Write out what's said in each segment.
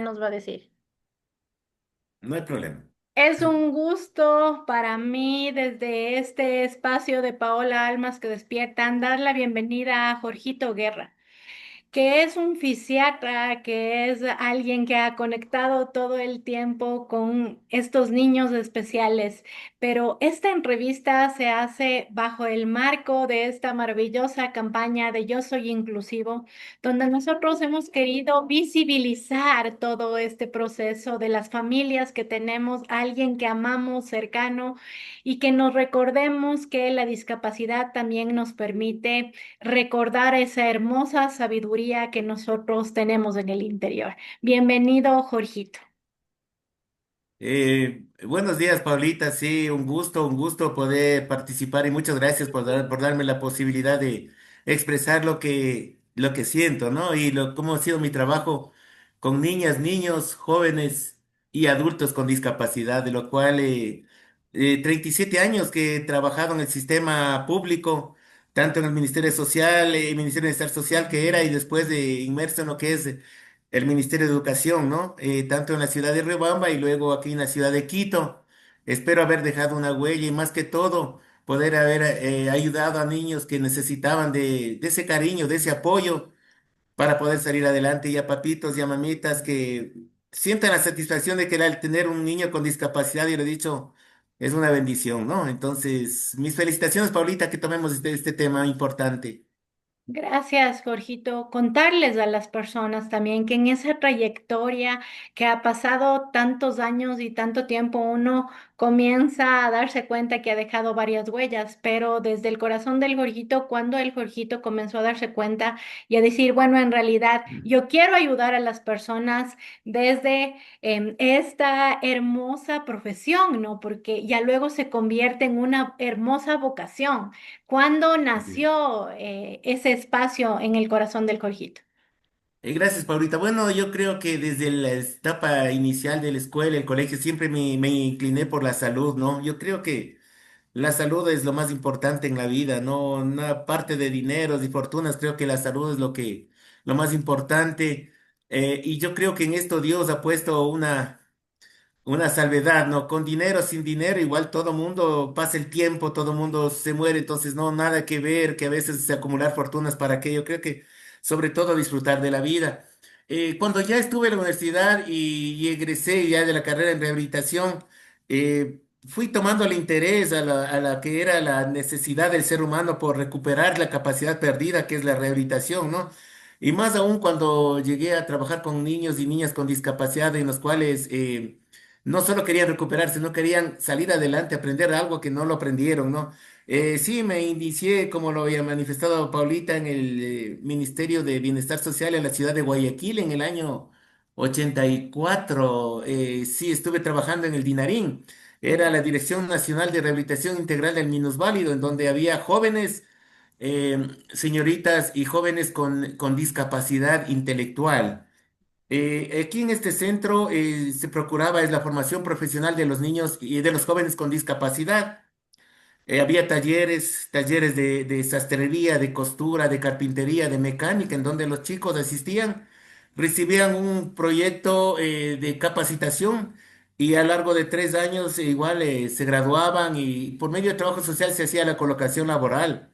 nos va a decir. No hay problema. Es un gusto para mí desde este espacio de Paola Almas que despiertan dar la bienvenida a Jorgito Guerra, que es un fisiatra, que es alguien que ha conectado todo el tiempo con estos niños especiales. Pero esta entrevista se hace bajo el marco de esta maravillosa campaña de Yo Soy Inclusivo, donde nosotros hemos querido visibilizar todo este proceso de las familias que tenemos, alguien que amamos cercano y que nos recordemos que la discapacidad también nos permite recordar esa hermosa sabiduría que nosotros tenemos en el interior. Bienvenido, Jorgito. Buenos días, Paulita. Sí, un gusto poder participar y muchas gracias por darme la posibilidad de expresar lo que siento, ¿no? Y cómo ha sido mi trabajo con niñas, niños, jóvenes y adultos con discapacidad, de lo cual 37 años que he trabajado en el sistema público, tanto en el Ministerio Social, Ministerio de Bienestar Social que era, y después de inmerso en lo que es el Ministerio de Educación, ¿no? Tanto en la ciudad de Riobamba y luego aquí en la ciudad de Quito. Espero haber dejado una huella y más que todo poder haber ayudado a niños que necesitaban de ese cariño, de ese apoyo para poder salir adelante y a papitos y a mamitas que sientan la satisfacción de que al tener un niño con discapacidad, yo lo he dicho, es una bendición, ¿no? Entonces, mis felicitaciones, Paulita, que tomemos este tema importante. Gracias, Jorgito. Contarles a las personas también que en esa trayectoria que ha pasado tantos años y tanto tiempo, uno comienza a darse cuenta que ha dejado varias huellas, pero desde el corazón del Jorgito, cuando el Jorgito comenzó a darse cuenta y a decir, bueno, en realidad yo quiero ayudar a las personas desde esta hermosa profesión, ¿no? Porque ya luego se convierte en una hermosa vocación. ¿Cuándo nació ese espacio en el corazón del Jorgito? Gracias, Paulita. Bueno, yo creo que desde la etapa inicial de la escuela, el colegio, siempre me incliné por la salud, ¿no? Yo creo que la salud es lo más importante en la vida, ¿no? Una parte de dineros y fortunas, creo que la salud es lo más importante. Y yo creo que en esto Dios ha puesto una salvedad, ¿no? Con dinero, sin dinero, igual todo mundo pasa el tiempo, todo mundo se muere, entonces no, nada que ver, que a veces se acumular fortunas para qué. Yo creo que sobre todo disfrutar de la vida. Cuando ya estuve en la universidad y egresé ya de la carrera en rehabilitación, fui tomando el interés a la que era la necesidad del ser humano por recuperar la capacidad perdida, que es la rehabilitación, ¿no? Y más aún cuando llegué a trabajar con niños y niñas con discapacidad en los cuales no solo querían recuperarse, no querían salir adelante, aprender algo que no lo aprendieron, ¿no? Sí, me inicié, como lo había manifestado Paulita, en el Ministerio de Bienestar Social en la ciudad de Guayaquil en el año 84. Sí, estuve trabajando en el Dinarín. Era la Dirección Nacional de Rehabilitación Integral del Minusválido, en donde había jóvenes, señoritas y jóvenes con discapacidad intelectual. Aquí en este centro se procuraba es la formación profesional de los niños y de los jóvenes con discapacidad. Había talleres de sastrería, de costura, de carpintería, de mecánica, en donde los chicos asistían, recibían un proyecto de capacitación y a lo largo de 3 años igual se graduaban y por medio de trabajo social se hacía la colocación laboral.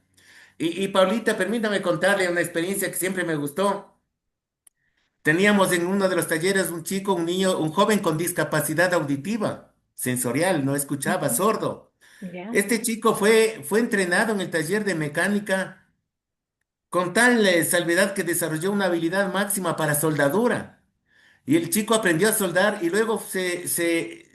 Y Paulita, permítame contarle una experiencia que siempre me gustó. Teníamos en uno de los talleres un chico, un niño, un joven con discapacidad auditiva, sensorial, no escuchaba, Ujú. sordo. Ya. Este chico fue entrenado en el taller de mecánica con tal salvedad que desarrolló una habilidad máxima para soldadura. Y el chico aprendió a soldar y luego se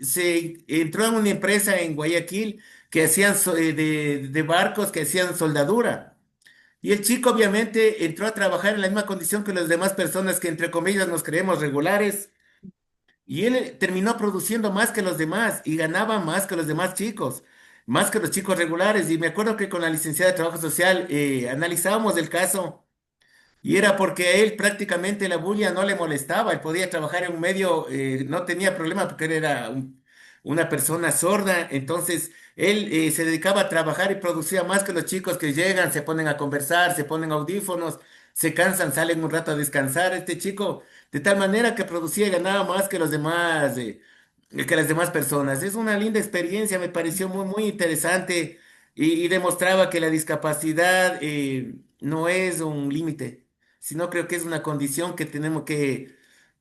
entró en una empresa en Guayaquil que hacían de barcos que hacían soldadura. Y el chico obviamente entró a trabajar en la misma condición que las demás personas que entre comillas nos creemos regulares. Y él terminó produciendo más que los demás y ganaba más que los demás chicos, más que los chicos regulares. Y me acuerdo que con la licenciada de Trabajo Social analizábamos el caso y era porque a él prácticamente la bulla no le molestaba. Él podía trabajar en un medio, no tenía problema porque él era una persona sorda. Entonces él se dedicaba a trabajar y producía más que los chicos que llegan, se ponen a conversar, se ponen audífonos, se cansan, salen un rato a descansar. Este chico de tal manera que producía y ganaba más que las demás personas. Es una linda experiencia, me pareció muy, muy interesante y demostraba que la discapacidad no es un límite, sino creo que es una condición que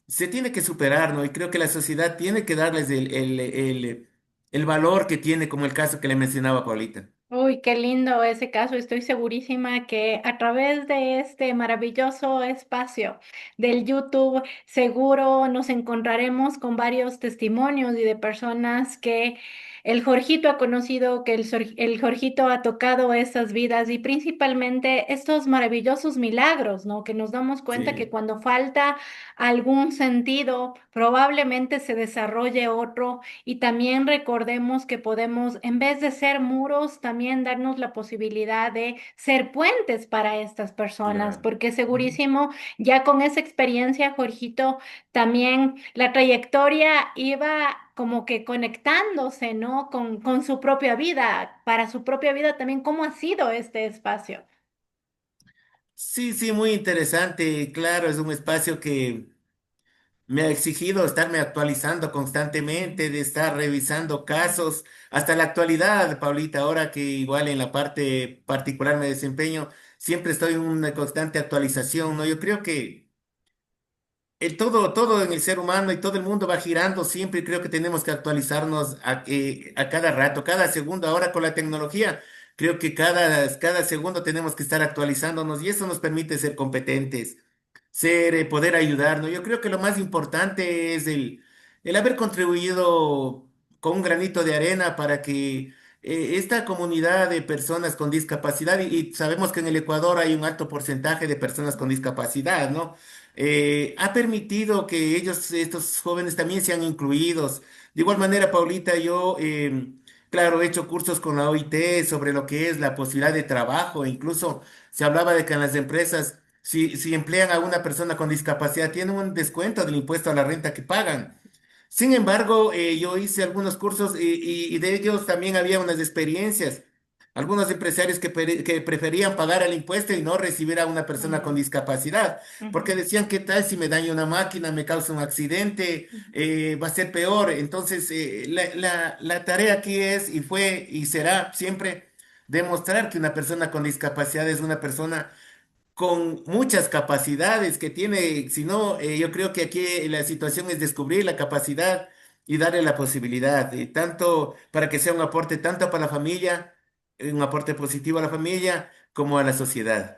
se tiene que superar, ¿no? Y creo que la sociedad tiene que darles el valor que tiene, como el caso que le mencionaba Paulita. Uy, qué lindo ese caso. Estoy segurísima que a través de este maravilloso espacio del YouTube, seguro nos encontraremos con varios testimonios y de personas que el Jorgito ha conocido, que el Jorgito ha tocado esas vidas y principalmente estos maravillosos milagros, ¿no? Que nos damos cuenta que Sí, cuando falta algún sentido, probablemente se desarrolle otro y también recordemos que podemos, en vez de ser muros, también darnos la posibilidad de ser puentes para estas personas, claro. porque Ujú. segurísimo, ya con esa experiencia, Jorgito, también la trayectoria iba como que conectándose, ¿no? Con su propia vida, para su propia vida también, ¿cómo ha sido este espacio? Sí, sí, muy interesante. Claro, es un espacio que me ha exigido estarme actualizando constantemente, de estar revisando casos, hasta la actualidad, Paulita, ahora que igual en la parte particular me desempeño, siempre estoy en una constante actualización, ¿no? Yo creo que todo en el ser humano y todo el mundo va girando siempre y creo que tenemos que actualizarnos a cada rato, cada segundo. Ahora con la tecnología, creo que cada segundo tenemos que estar actualizándonos y eso nos permite ser competentes, poder ayudarnos. Yo creo que lo más importante es el haber contribuido con un granito de arena para que esta comunidad de personas con discapacidad, y sabemos que en el Ecuador hay un alto porcentaje de personas con discapacidad, ¿no? Ha permitido que estos jóvenes también sean incluidos. De igual manera, Paulita, yo, claro, he hecho cursos con la OIT sobre lo que es la posibilidad de trabajo. Incluso se hablaba de que en las empresas, si emplean a una persona con discapacidad, tienen un descuento del impuesto a la renta que pagan. Sin embargo, yo hice algunos cursos y de ellos también había unas experiencias. Algunos empresarios que preferían pagar el impuesto y no recibir a una persona con Mm, discapacidad, porque ujú, decían, ¿qué tal si me daña una máquina, me causa un accidente, ujú. va a ser peor? Entonces, la tarea aquí es y fue y será siempre demostrar que una persona con discapacidad es una persona con muchas capacidades que tiene, si no, yo creo que aquí la situación es descubrir la capacidad y darle la posibilidad, tanto para que sea un aporte tanto para la familia, un aporte positivo a la familia, como a la sociedad.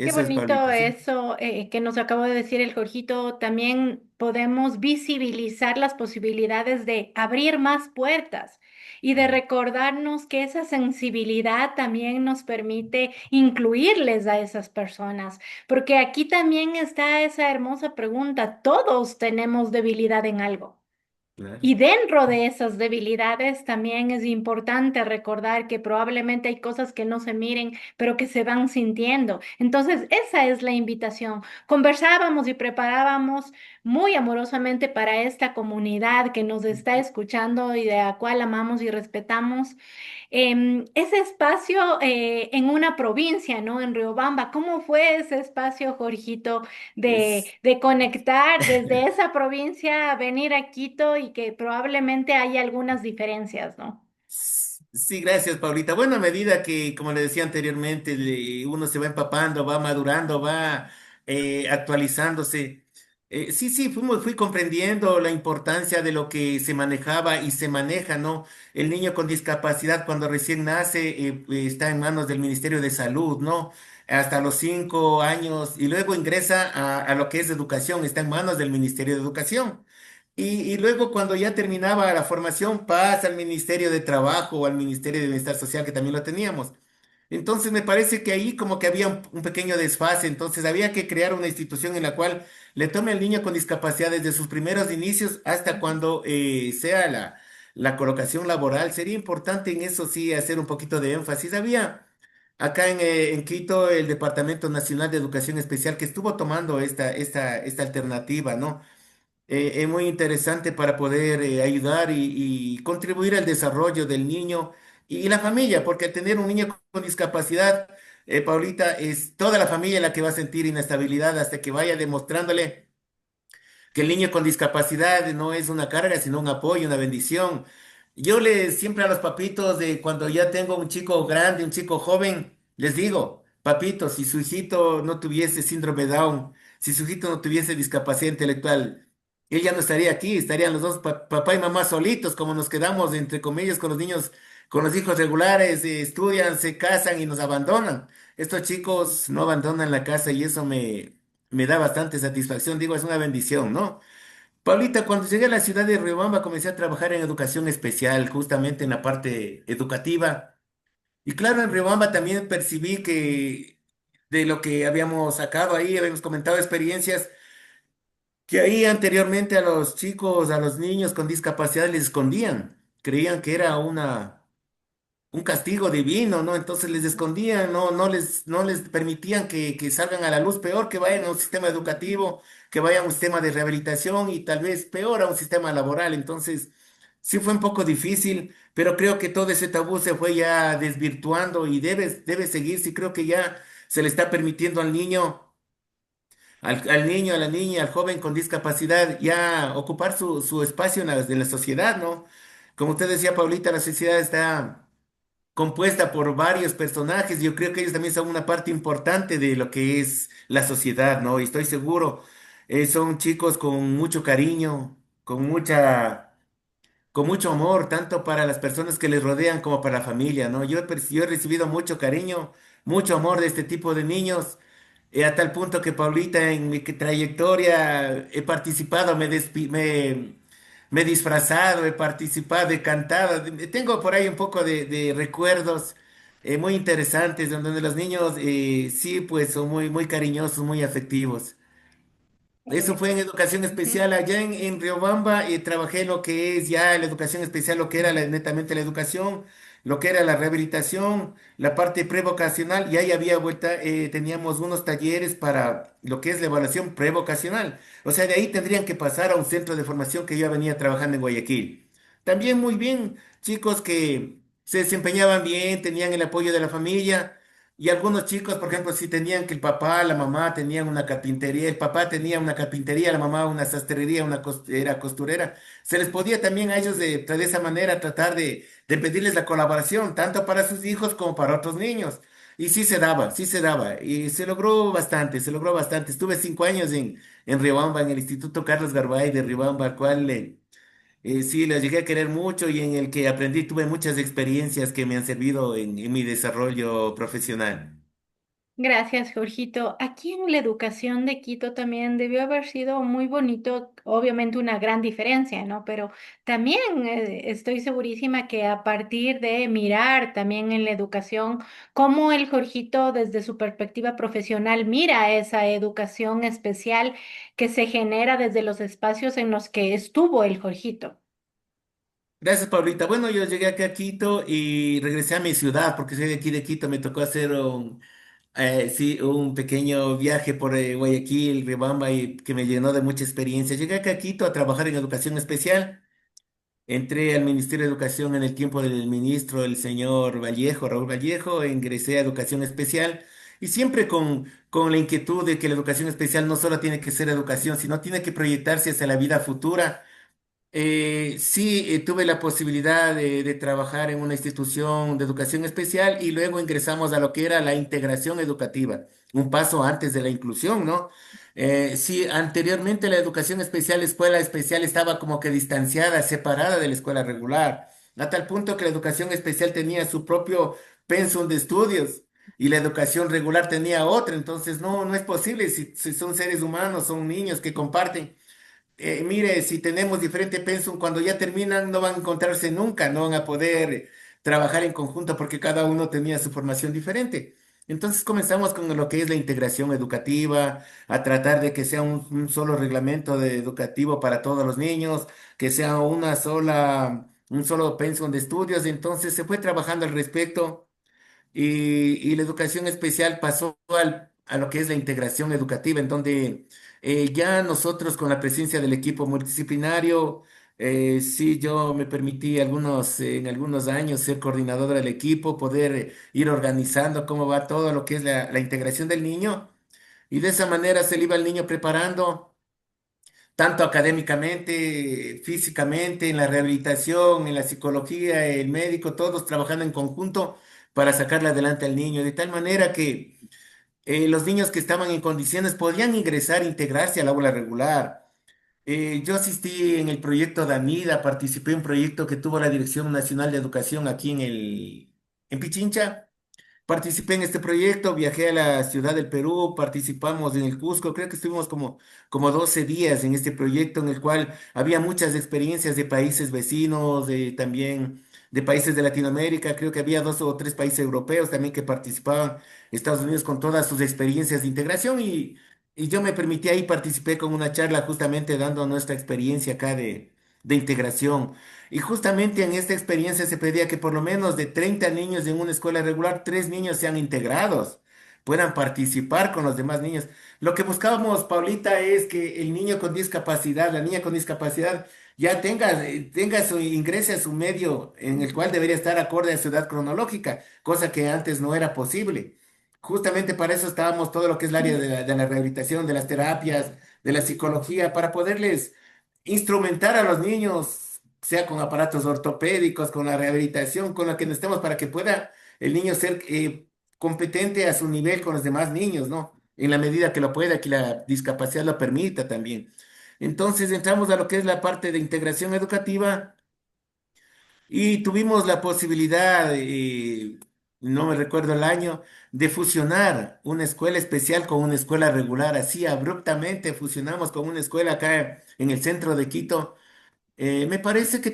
Qué Eso es, bonito Pablito, ¿sí? eso que nos acabó de decir el Jorgito. También podemos visibilizar las posibilidades de abrir más puertas y de Claro, recordarnos que esa sensibilidad también nos permite incluirles a esas personas. Porque aquí también está esa hermosa pregunta. Todos tenemos debilidad en algo. claro. Y dentro de esas debilidades también es importante recordar que probablemente hay cosas que no se miren, pero que se van sintiendo. Entonces, esa es la invitación. Conversábamos y preparábamos muy amorosamente para esta comunidad que nos está escuchando y de la cual amamos y respetamos ese espacio en una provincia, ¿no? En Riobamba. ¿Cómo fue ese espacio, Jorgito, Es, de conectar desde esa provincia a venir a Quito y que probablemente haya algunas diferencias, ¿no? Sí, gracias, Paulita. Bueno, a medida que, como le decía anteriormente, uno se va empapando, va madurando, va actualizándose. Sí, sí, fui comprendiendo la importancia de lo que se manejaba y se maneja, ¿no? El niño con discapacidad cuando recién nace está en manos del Ministerio de Salud, ¿no? Hasta los 5 años y luego ingresa a lo que es educación, está en manos del Ministerio de Educación. Y luego cuando ya terminaba la formación pasa al Ministerio de Trabajo o al Ministerio de Bienestar Social, que también lo teníamos. Entonces me parece que ahí como que había un pequeño desfase, entonces había que crear una institución en la cual le tome al niño con discapacidad desde sus primeros inicios hasta Ujú. cuando sea la colocación laboral. Sería importante en eso sí hacer un poquito de énfasis. Había acá en Quito el Departamento Nacional de Educación Especial que estuvo tomando esta alternativa, ¿no? Es muy interesante para poder ayudar y contribuir al desarrollo del niño y la familia, porque al tener un niño con discapacidad, Paulita, es toda la familia la que va a sentir inestabilidad hasta que vaya demostrándole que el niño con discapacidad no es una carga, sino un apoyo, una bendición. Yo les siempre a los papitos de cuando ya tengo un chico grande, un chico joven, les digo, papito, si su hijito no tuviese síndrome Down, si su hijito no tuviese discapacidad intelectual, él ya no estaría aquí, estarían los dos, papá y mamá solitos, como nos quedamos, entre comillas, con los niños, con los hijos regulares, estudian, se casan y nos abandonan. Estos chicos no abandonan la casa y eso me da bastante satisfacción, digo, es una bendición, ¿no? Paulita, cuando llegué a la ciudad de Riobamba comencé a trabajar en educación especial, justamente en la parte educativa. Y claro, en Riobamba también percibí que de lo que habíamos sacado ahí, habíamos comentado experiencias que ahí anteriormente a los chicos, a los niños con discapacidad les escondían. Creían que era un castigo divino, ¿no? Entonces les escondían, no les permitían que salgan a la luz, peor que vayan a un sistema educativo, que vayan a un sistema de rehabilitación y tal vez peor a un sistema laboral. Entonces, sí fue un poco difícil, pero creo que todo ese tabú se fue ya desvirtuando y debe seguir. Sí, creo que ya se le está permitiendo al niño. Al niño, a la niña, al joven con discapacidad, ya ocupar su espacio en la sociedad, ¿no? Como usted decía, Paulita, la sociedad está compuesta por varios personajes. Yo creo que ellos también son una parte importante de lo que es la sociedad, ¿no? Y estoy seguro, son chicos con mucho cariño, con mucho amor, tanto para las personas que les rodean como para la familia, ¿no? Yo he recibido mucho cariño, mucho amor de este tipo de niños, a tal punto que Paulita, en mi trayectoria he participado, me he disfrazado, he participado, he cantado. Tengo por ahí un poco de recuerdos muy interesantes, donde los niños sí, pues son muy cariñosos, muy afectivos. Eso fue en educación Ujú. especial. Allá en Riobamba trabajé lo que es ya la educación especial, lo que era netamente la educación, lo que era la rehabilitación, la parte prevocacional, y ahí había vuelta, teníamos unos talleres para lo que es la evaluación prevocacional. O sea, de ahí tendrían que pasar a un centro de formación que yo venía trabajando en Guayaquil. También muy bien, chicos que se desempeñaban bien, tenían el apoyo de la familia. Y algunos chicos, por ejemplo, si tenían que el papá, la mamá tenían una carpintería, el papá tenía una carpintería, la mamá una sastrería, era costurera, se les podía también a ellos de esa manera tratar de pedirles la colaboración, tanto para sus hijos como para otros niños. Y sí se daba, y se logró bastante, se logró bastante. Estuve 5 años en Riobamba, en el Instituto Carlos Garbay de Riobamba, al cual sí, lo llegué a querer mucho y en el que aprendí, tuve muchas experiencias que me han servido en mi desarrollo profesional. Gracias, Jorgito. Aquí en la educación de Quito también debió haber sido muy bonito, obviamente una gran diferencia, ¿no? Pero también estoy segurísima que a partir de mirar también en la educación, cómo el Jorgito desde su perspectiva profesional mira esa educación especial que se genera desde los espacios en los que estuvo el Jorgito. Gracias, Paulita. Bueno, yo llegué acá a Quito y regresé a mi ciudad porque soy de aquí de Quito. Me tocó hacer sí, un pequeño viaje por Guayaquil, Riobamba y que me llenó de mucha experiencia. Llegué acá a Quito a trabajar en educación especial. Entré al Ministerio de Educación en el tiempo del ministro, el señor Vallejo, Raúl Vallejo. Ingresé a educación especial y siempre con la inquietud de que la educación especial no solo tiene que ser educación, sino tiene que proyectarse hacia la vida futura. Sí, tuve la posibilidad de trabajar en una institución de educación especial y luego ingresamos a lo que era la integración educativa, un paso antes de la inclusión, ¿no? Sí, anteriormente la educación especial, escuela especial, estaba como que distanciada, separada de la escuela regular, a tal punto que la educación especial tenía su propio pensum de estudios y la educación regular tenía otro, entonces no es posible si son seres humanos, son niños que comparten. Mire, si tenemos diferente pensum, cuando ya terminan no van a encontrarse nunca, no van a poder trabajar en conjunto porque cada uno tenía su formación diferente. Entonces comenzamos con lo que es la integración educativa, a tratar de que sea un solo reglamento educativo para todos los niños, que sea un solo pensum de estudios. Entonces se fue trabajando al respecto y la educación especial pasó a lo que es la integración educativa, en donde ya nosotros con la presencia del equipo multidisciplinario, sí, yo me permití en algunos años ser coordinador del equipo, poder ir organizando cómo va todo lo que es la integración del niño, y de esa manera se le iba al niño preparando tanto académicamente, físicamente, en la rehabilitación, en la psicología, el médico, todos trabajando en conjunto para sacarle adelante al niño, de tal manera que los niños que estaban en condiciones podían ingresar, integrarse al aula regular. Yo asistí en el proyecto Danida, participé en un proyecto que tuvo la Dirección Nacional de Educación aquí en Pichincha. Participé en este proyecto, viajé a la ciudad del Perú, participamos en el Cusco, creo que estuvimos como 12 días en este proyecto en el cual había muchas experiencias de países vecinos, también de países de Latinoamérica, creo que había 2 o 3 países europeos también que participaban, Estados Unidos con todas sus experiencias de integración y yo me permití ahí, participé con una charla justamente dando nuestra experiencia acá de integración. Y justamente en esta experiencia se pedía que por lo menos de 30 niños en una escuela regular, 3 niños sean integrados, puedan participar con los demás niños. Lo que buscábamos, Paulita, es que el niño con discapacidad, la niña con discapacidad, ya tenga su ingrese a su medio en el cual debería estar acorde a su edad cronológica, cosa que antes no era posible. Justamente para eso estábamos todo lo que es el área de la rehabilitación, de las terapias, de la psicología, para poderles instrumentar a los niños, sea con aparatos ortopédicos, con la rehabilitación, con la que necesitamos para que pueda el niño ser competente a su nivel con los demás niños, ¿no? En la medida que lo pueda, que la discapacidad lo permita también. Entonces entramos a lo que es la parte de integración educativa y tuvimos la posibilidad, no me recuerdo el año, de fusionar una escuela especial con una escuela regular. Así abruptamente fusionamos con una escuela acá en el centro de Quito. Me parece que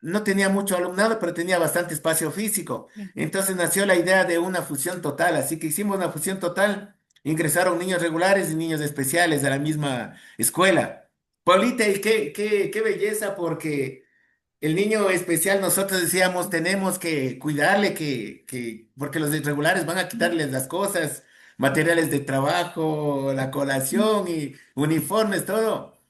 no tenía mucho alumnado, pero tenía bastante espacio físico. Entonces nació la idea de una fusión total. Así que hicimos una fusión total. Ingresaron niños regulares y niños especiales a la misma escuela. Paulita, y qué belleza, porque el niño especial nosotros decíamos, tenemos que cuidarle, porque los irregulares van a quitarles las cosas, materiales de trabajo, la colación y uniformes, todo.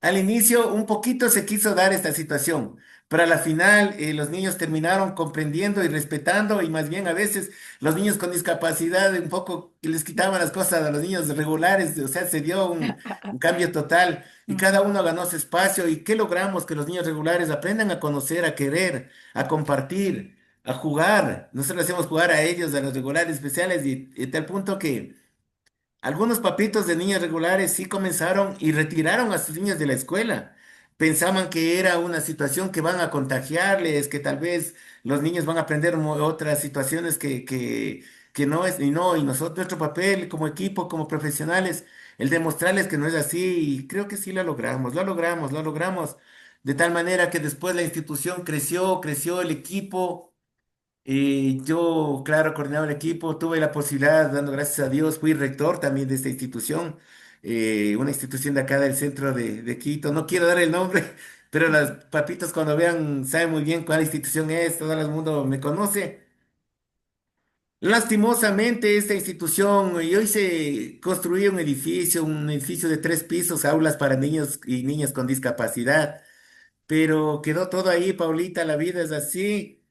Al inicio un poquito se quiso dar esta situación, pero a la final los niños terminaron comprendiendo y respetando y más bien a veces los niños con discapacidad un poco les quitaban las cosas a los niños regulares, o sea, se dio un cambio total y cada uno ganó su espacio. ¿Y qué logramos? Que los niños regulares aprendan a conocer, a querer, a compartir, a jugar. Nosotros hacemos jugar a ellos, a los regulares especiales y tal punto que... Algunos papitos de niños regulares sí comenzaron y retiraron a sus niños de la escuela. Pensaban que era una situación que van a contagiarles, que tal vez los niños van a aprender otras situaciones que no es, y no, y nosotros, nuestro papel como equipo, como profesionales, el demostrarles que no es así, y creo que sí lo logramos, lo logramos, lo logramos, de tal manera que después la institución creció, creció el equipo. Yo, claro, coordinaba el equipo, tuve la posibilidad, dando gracias a Dios, fui rector también de esta institución, una institución de acá del centro de Quito. No quiero dar el nombre, pero los papitos cuando vean saben muy bien cuál institución es, todo el mundo me conoce. Lastimosamente, esta institución, yo hice, construí un edificio de 3 pisos, aulas para niños y niñas con discapacidad, pero quedó todo ahí, Paulita, la vida es así.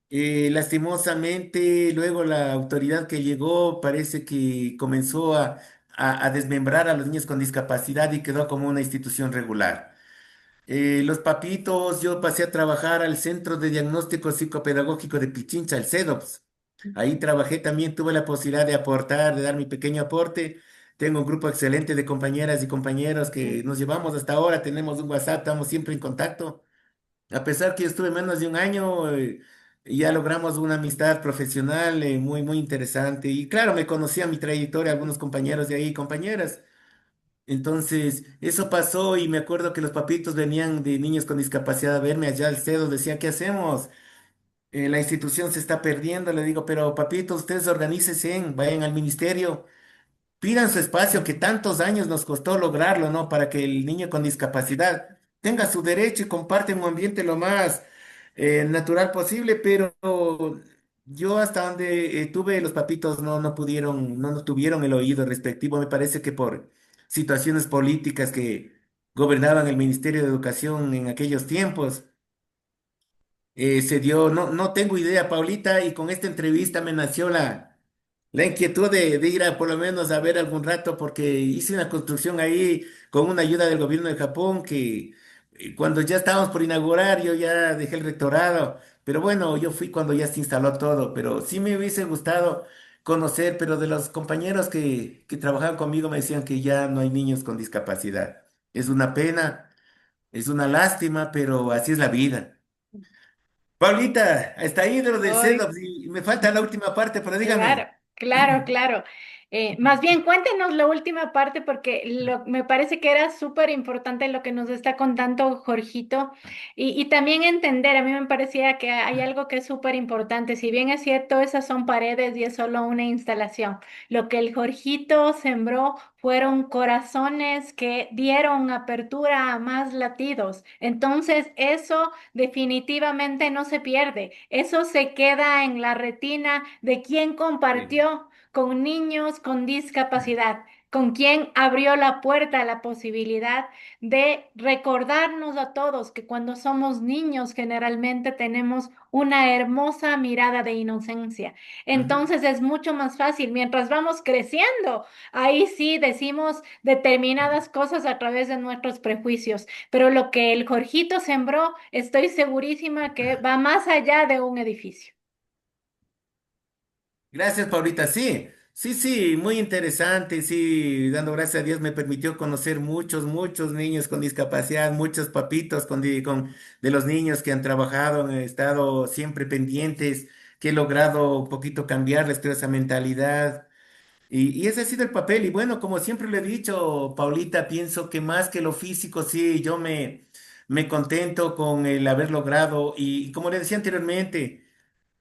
Lastimosamente, luego la autoridad que llegó parece que comenzó a desmembrar a los niños con discapacidad y quedó como una institución regular. Los papitos, yo pasé a trabajar al Centro de Diagnóstico Psicopedagógico de Pichincha, el CEDOPS. Ahí trabajé también, tuve la posibilidad de aportar, de dar mi pequeño aporte. Tengo un grupo excelente de compañeras y compañeros que nos llevamos hasta ahora, tenemos un WhatsApp, estamos siempre en contacto. A pesar que yo estuve menos de un año, ya logramos una amistad profesional muy, muy interesante. Y claro, me conocía mi trayectoria, algunos compañeros de ahí, compañeras. Entonces, eso pasó y me acuerdo que los papitos venían de niños con discapacidad a verme allá al CEDO, decía, ¿qué hacemos? La institución se está perdiendo. Le digo, pero papitos, ustedes organícense, vayan al ministerio. Pidan su espacio que tantos años nos costó lograrlo, ¿no? Para que el niño con discapacidad tenga su derecho y comparte un ambiente lo más natural posible, pero yo hasta donde tuve los papitos no pudieron, no tuvieron el oído respectivo. Me parece que por situaciones políticas que gobernaban el Ministerio de Educación en aquellos tiempos, se dio, no tengo idea, Paulita, y con esta entrevista me nació la inquietud de ir a por lo menos a ver algún rato, porque hice una construcción ahí con una ayuda del gobierno de Japón que cuando ya estábamos por inaugurar, yo ya dejé el rectorado, pero bueno, yo fui cuando ya se instaló todo, pero sí me hubiese gustado conocer, pero de los compañeros que trabajaban conmigo me decían que ya no hay niños con discapacidad. Es una pena, es una lástima, pero así es la vida. Paulita, hasta ahí de lo del Ay, CEDOPS y me falta la última parte, pero claro, dígame. claro, claro. Más bien, cuéntenos la última parte porque me parece que era súper importante lo que nos está contando Jorgito y también entender, a mí me parecía que hay algo que es súper importante, si bien es cierto, esas son paredes y es solo una instalación, lo que el Jorgito sembró fueron corazones que dieron apertura a más latidos. Entonces, eso definitivamente no se pierde. Eso se queda en la retina de quien Sí. compartió con niños con discapacidad, con quien abrió la puerta a la posibilidad de recordarnos a todos que cuando somos niños generalmente tenemos una hermosa mirada de inocencia. Ujú. Entonces es mucho más fácil mientras vamos creciendo. Ahí sí decimos determinadas cosas a través de nuestros prejuicios, pero lo que el Jorgito sembró, estoy segurísima que va más allá de un edificio. Gracias, Paulita. Sí, sí, sí, muy interesante. Sí, dando gracias a Dios me permitió conocer muchos niños con discapacidad, muchos papitos de los niños que han trabajado, han estado siempre pendientes, que he logrado un poquito cambiarles toda esa mentalidad. Y ese ha sido el papel. Y bueno, como siempre le he dicho, Paulita, pienso que más que lo físico, sí, me contento con el haber logrado. Y como le decía anteriormente,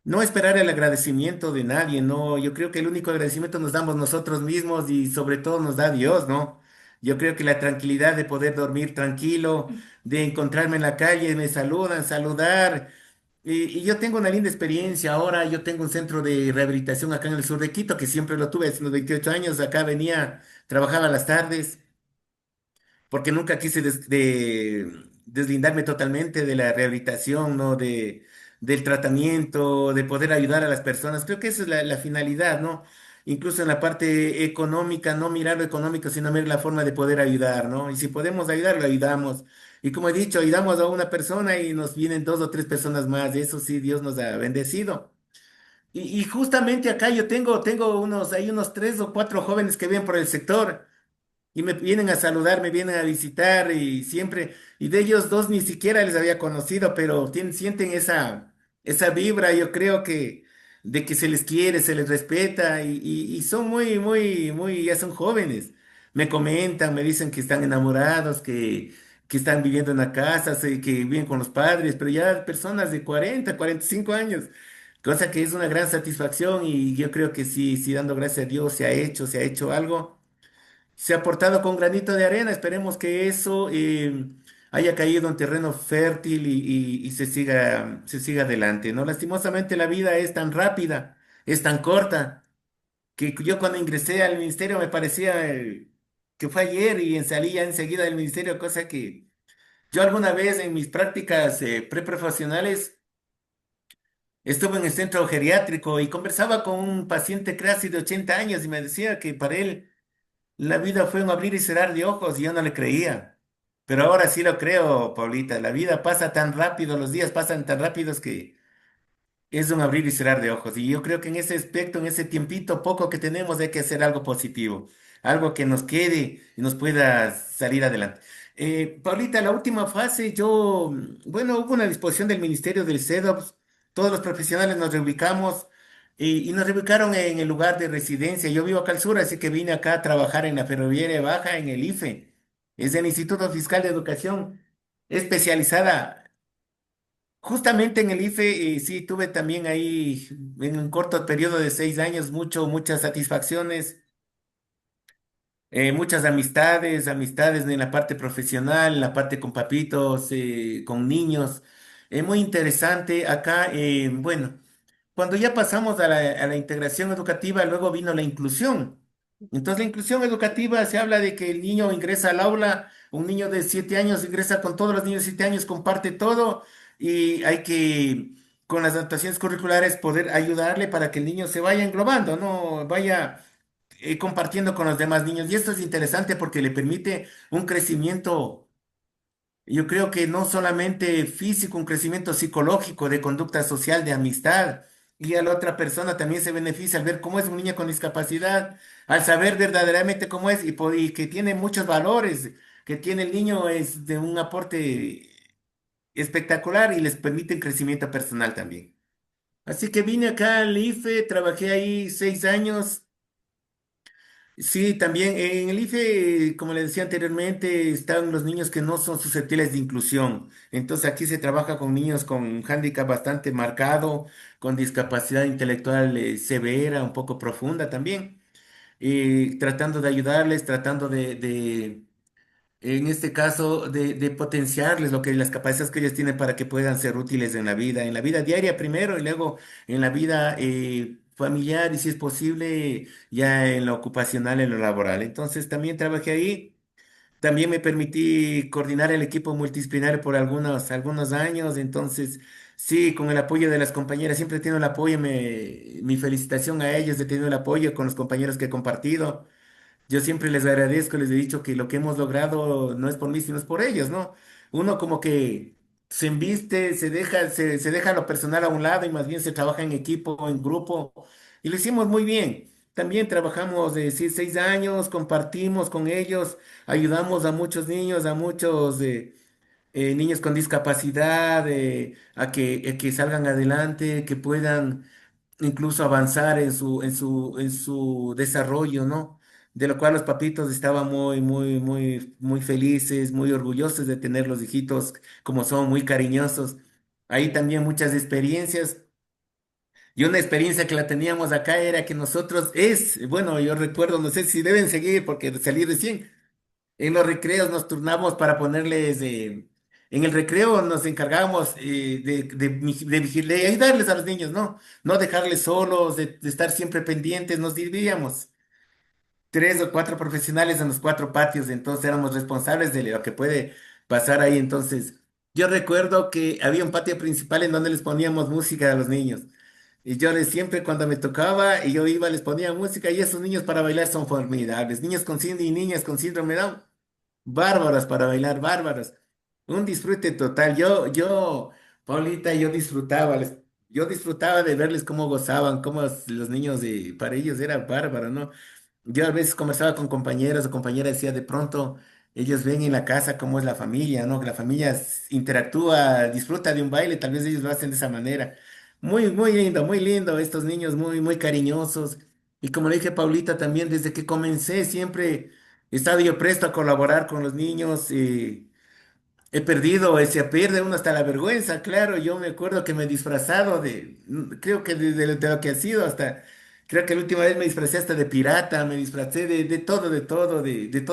no esperar el agradecimiento de nadie, no. Yo creo que el único agradecimiento nos damos nosotros mismos y sobre todo nos da Dios, ¿no? Yo creo que la tranquilidad de poder dormir tranquilo, de encontrarme en la calle, me saludan, saludar. Y yo tengo una linda experiencia ahora. Yo tengo un centro de rehabilitación acá en el sur de Quito, que siempre lo tuve hace unos 28 años. Acá venía, trabajaba las tardes porque nunca quise deslindarme totalmente de la rehabilitación, ¿no? Del tratamiento, de poder ayudar a las personas. Creo que esa es la finalidad, ¿no? Incluso en la parte económica, no mirar lo económico, sino mirar la forma de poder ayudar, ¿no? Y si podemos ayudar, lo ayudamos. Y como he dicho, ayudamos a una persona y nos vienen dos o tres personas más. Y eso sí, Dios nos ha bendecido. Y justamente acá tengo hay unos tres o cuatro jóvenes que vienen por el sector. Y me vienen a saludar, me vienen a visitar y siempre, y de ellos dos ni siquiera les había conocido, pero sienten esa vibra, yo creo que de que se les quiere, se les respeta y son ya son jóvenes. Me comentan, me dicen que están enamorados, que están viviendo en la casa, que viven con los padres, pero ya personas de 40, 45 años, cosa que es una gran satisfacción y yo creo que sí, sí, dando gracias a Dios se ha hecho algo, se ha portado con granito de arena. Esperemos que eso haya caído en terreno fértil y se siga adelante, ¿no? Lastimosamente la vida es tan rápida, es tan corta, que yo cuando ingresé al ministerio me parecía que fue ayer y salí ya enseguida del ministerio, cosa que yo alguna vez en mis prácticas preprofesionales estuve en el centro geriátrico y conversaba con un paciente casi de 80 años y me decía que para él la vida fue un abrir y cerrar de ojos y yo no le creía. Pero ahora sí lo creo, Paulita. La vida pasa tan rápido, los días pasan tan rápidos que es un abrir y cerrar de ojos. Y yo creo que en ese aspecto, en ese tiempito poco que tenemos, hay que hacer algo positivo, algo que nos quede y nos pueda salir adelante. Paulita, la última fase, bueno, hubo una disposición del Ministerio del CEDOPS, todos los profesionales nos reubicamos y nos reubicaron en el lugar de residencia. Yo vivo acá al sur, así que vine acá a trabajar en la Ferroviaria Baja, en el IFE. Es el Instituto Fiscal de Educación especializada. Justamente en el IFE, sí, tuve también ahí en un corto periodo de 6 años muchas satisfacciones, muchas amistades en la parte profesional, en la parte con papitos, con niños. Muy interesante acá, bueno. Cuando ya pasamos a la integración educativa, luego vino la inclusión. Entonces, la inclusión educativa se habla de que el niño ingresa al aula, un niño de 7 años ingresa con todos los niños de 7 años, comparte todo y hay que con las adaptaciones curriculares poder ayudarle para que el niño se vaya englobando, ¿no? Vaya compartiendo con los demás niños. Y esto es interesante porque le permite un crecimiento, yo creo que no solamente físico, un crecimiento psicológico, de conducta social, de amistad. Y a la otra persona también se beneficia al ver cómo es un niño con discapacidad, al saber verdaderamente cómo es y que tiene muchos valores, que tiene el niño es de un aporte espectacular y les permite un crecimiento personal también. Así que vine acá al IFE, trabajé ahí 6 años. Sí, también en el IFE, como le decía anteriormente, están los niños que no son susceptibles de inclusión. Entonces aquí se trabaja con niños con un hándicap bastante marcado, con discapacidad intelectual severa, un poco profunda también, y tratando de ayudarles, tratando en este caso, de potenciarles lo que las capacidades que ellos tienen para que puedan ser útiles en la vida diaria primero y luego en la vida familiar y si es posible ya en lo ocupacional, en lo laboral. Entonces también trabajé ahí, también me permití coordinar el equipo multidisciplinario por algunos años, entonces sí, con el apoyo de las compañeras, siempre he tenido el apoyo, mi felicitación a ellos, he tenido el apoyo con los compañeros que he compartido. Yo siempre les agradezco, les he dicho que lo que hemos logrado no es por mí, sino es por ellos, ¿no? Uno como que se embiste, se deja lo personal a un lado y más bien se trabaja en equipo, en grupo, y lo hicimos muy bien. También trabajamos de decir 6 años, compartimos con ellos, ayudamos a muchos niños, a muchos niños con discapacidad, a que salgan adelante, que puedan incluso avanzar en su desarrollo, ¿no? De lo cual los papitos estaban muy, muy, muy, muy felices, muy orgullosos de tener los hijitos como son, muy cariñosos. Ahí también muchas experiencias. Y una experiencia que la teníamos acá era que nosotros bueno, yo recuerdo, no sé si deben seguir porque salí recién. En los recreos nos turnamos para ponerles, en el recreo nos encargábamos de ayudarles a los niños, ¿no? No dejarles solos, de estar siempre pendientes, nos dividíamos. 3 o 4 profesionales en los 4 patios, entonces éramos responsables de lo que puede pasar ahí. Entonces, yo recuerdo que había un patio principal en donde les poníamos música a los niños. Y yo siempre cuando me tocaba y yo iba les ponía música y esos niños para bailar son formidables. Niños con síndrome y niñas con síndrome Down. Bárbaras para bailar, bárbaras. Un disfrute total. Paulita, yo disfrutaba de verles cómo gozaban, cómo los niños, para ellos era bárbaro, ¿no? Yo a veces conversaba con compañeros o compañeras, decía, de pronto ellos ven en la casa cómo es la familia, ¿no? Que la familia interactúa, disfruta de un baile, tal vez ellos lo hacen de esa manera. Muy, muy lindo, estos niños muy, muy cariñosos. Y como le dije a Paulita también, desde que comencé siempre he estado yo presto a colaborar con los niños. He perdido, se pierde uno hasta la vergüenza, claro. Yo me acuerdo que me he disfrazado creo que de lo que ha sido hasta, creo que la última vez me disfracé hasta de pirata, me disfracé de todos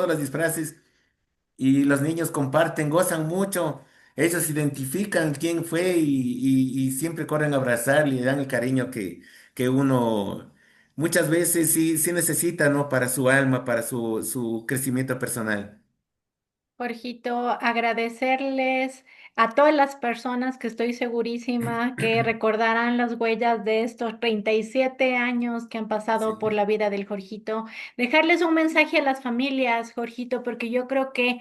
los disfraces. Y los niños comparten, gozan mucho, ellos identifican quién fue y siempre corren a abrazarle y le dan el cariño que uno muchas veces sí, sí necesita, ¿no? Para su alma, para su crecimiento personal. Jorgito, agradecerles a todas las personas que estoy segurísima que recordarán las huellas de estos 37 años que han pasado por Sí. la vida del Jorgito. Dejarles un mensaje a las familias, Jorgito, porque yo creo que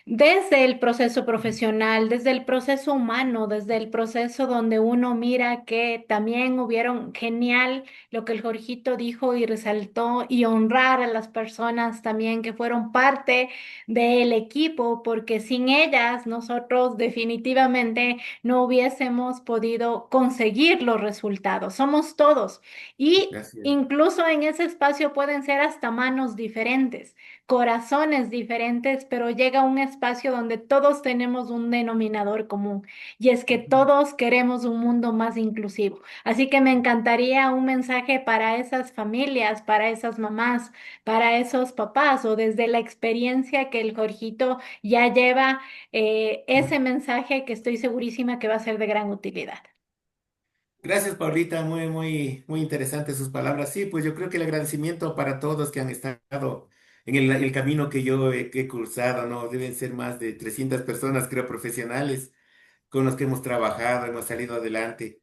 desde el proceso profesional, desde el proceso humano, desde el proceso donde uno mira que también hubieron genial lo que el Jorgito dijo y resaltó y honrar a las personas también que fueron parte del equipo, porque sin ellas nosotros definitivamente no hubiésemos podido conseguir los resultados. Somos todos y Gracias. incluso en ese espacio pueden ser hasta manos diferentes, corazones diferentes, pero llega un espacio donde todos tenemos un denominador común y es que todos queremos un mundo más inclusivo. Así que me encantaría un mensaje para esas familias, para esas mamás, para esos papás o desde la experiencia que el Jorgito ya lleva, ese mensaje que estoy segurísima que va a ser de gran utilidad. Gracias, Paulita, muy, muy, muy interesantes sus palabras. Sí, pues yo creo que el agradecimiento para todos que han estado en el camino que yo he cursado, ¿no? Deben ser más de 300 personas, creo, profesionales con los que hemos trabajado, hemos salido adelante.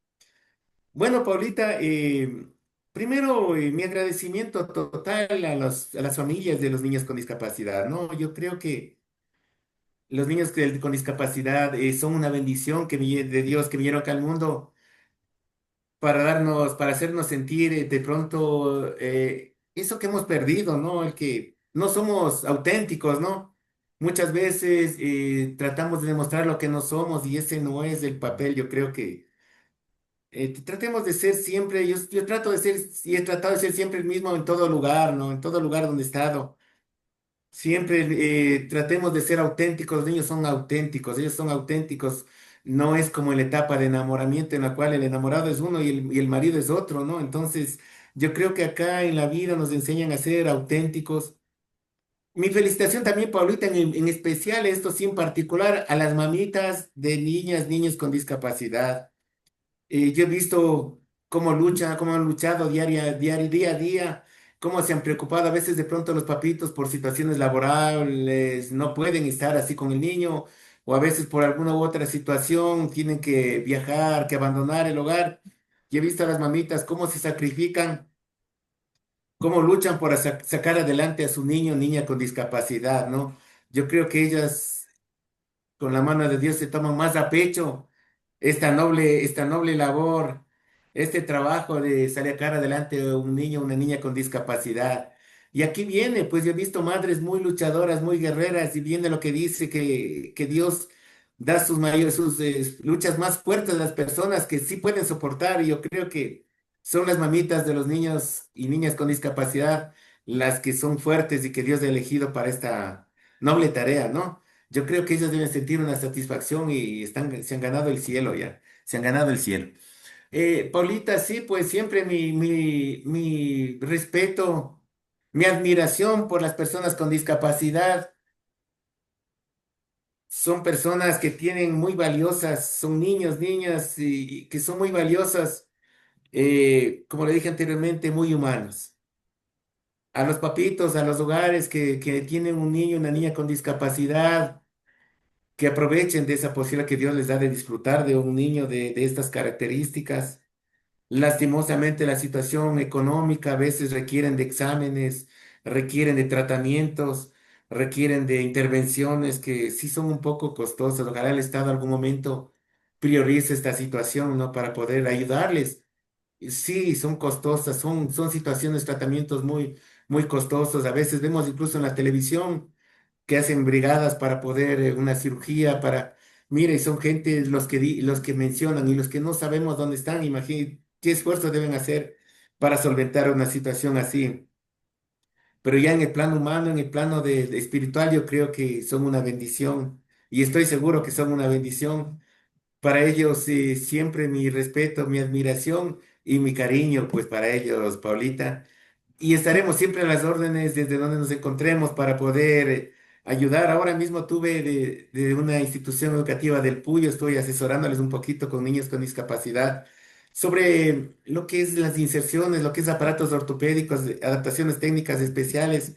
Bueno, Paulita, primero mi agradecimiento total a a las familias de los niños con discapacidad, ¿no? Yo creo que los niños con discapacidad son una bendición de Dios que vinieron acá al mundo para darnos, para hacernos sentir de pronto eso que hemos perdido, ¿no? El que no somos auténticos, ¿no? Muchas veces tratamos de demostrar lo que no somos y ese no es el papel, yo creo que tratemos de ser siempre, yo trato de ser y he tratado de ser siempre el mismo en todo lugar, ¿no? En todo lugar donde he estado. Siempre tratemos de ser auténticos, los niños son auténticos, ellos son auténticos. No es como en la etapa de enamoramiento en la cual el enamorado es uno y el marido es otro, ¿no? Entonces, yo creo que acá en la vida nos enseñan a ser auténticos. Mi felicitación también, Paulita, en especial, esto sí en particular, a las mamitas de niñas, niños con discapacidad. Yo he visto cómo luchan, cómo han luchado día a día, cómo se han preocupado. A veces de pronto los papitos por situaciones laborales no pueden estar así con el niño, o a veces por alguna u otra situación tienen que viajar, que abandonar el hogar. Y he visto a las mamitas cómo se sacrifican, cómo luchan por sacar adelante a su niño o niña con discapacidad, ¿no? Yo creo que ellas con la mano de Dios se toman más a pecho esta noble labor, este trabajo de sacar adelante a un niño o una niña con discapacidad. Y aquí viene, pues yo he visto madres muy luchadoras, muy guerreras, y viene lo que dice que Dios da sus luchas más fuertes a las personas que sí pueden soportar, y yo creo que son las mamitas de los niños y niñas con discapacidad las que son fuertes y que Dios ha elegido para esta noble tarea, ¿no? Yo creo que ellos deben sentir una satisfacción y se han ganado el cielo ya, se han ganado el cielo. Paulita, sí, pues siempre mi respeto, mi admiración por las personas con discapacidad. Son personas que tienen muy valiosas, son niños, niñas y que son muy valiosas, como le dije anteriormente, muy humanos. A los papitos, a los hogares que tienen un niño, una niña con discapacidad, que aprovechen de esa posibilidad que Dios les da de disfrutar de un niño de estas características. Lastimosamente, la situación económica a veces requieren de exámenes, requieren de tratamientos, requieren de intervenciones que sí son un poco costosas. Ojalá el Estado algún momento priorice esta situación, ¿no? Para poder ayudarles. Y sí, son costosas, son situaciones, tratamientos muy costosos. A veces vemos incluso en la televisión que hacen brigadas para poder una cirugía para, mire, y son gente los que mencionan y los que no sabemos dónde están, imagínate qué esfuerzo deben hacer para solventar una situación así. Pero ya en el plano humano, en el plano de espiritual, yo creo que son una bendición y estoy seguro que son una bendición. Para ellos, siempre mi respeto, mi admiración y mi cariño, pues para ellos, Paulita. Y estaremos siempre a las órdenes desde donde nos encontremos para poder ayudar. Ahora mismo tuve de una institución educativa del Puyo, estoy asesorándoles un poquito con niños con discapacidad sobre lo que es las inserciones, lo que es aparatos ortopédicos, adaptaciones técnicas especiales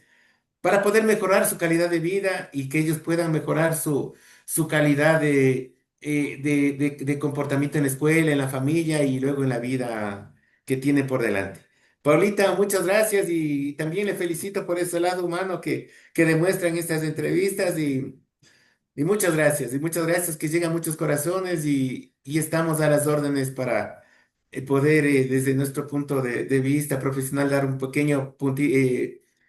para poder mejorar su calidad de vida y que ellos puedan mejorar su calidad de comportamiento en la escuela, en la familia y luego en la vida que tienen por delante. Paulita, muchas gracias y también le felicito por ese lado humano que demuestran estas entrevistas y muchas gracias que llegan a muchos corazones y estamos a las órdenes para poder desde nuestro punto de vista profesional dar un pequeño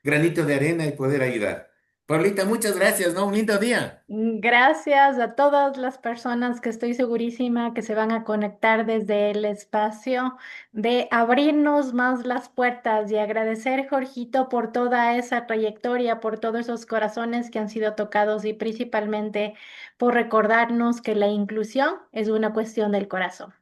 granito de arena y poder ayudar. Paulita, muchas gracias, ¿no? Un lindo día. Gracias a todas las personas que estoy segurísima que se van a conectar desde el espacio, de abrirnos más las puertas y agradecer, Jorgito, por toda esa trayectoria, por todos esos corazones que han sido tocados y principalmente por recordarnos que la inclusión es una cuestión del corazón.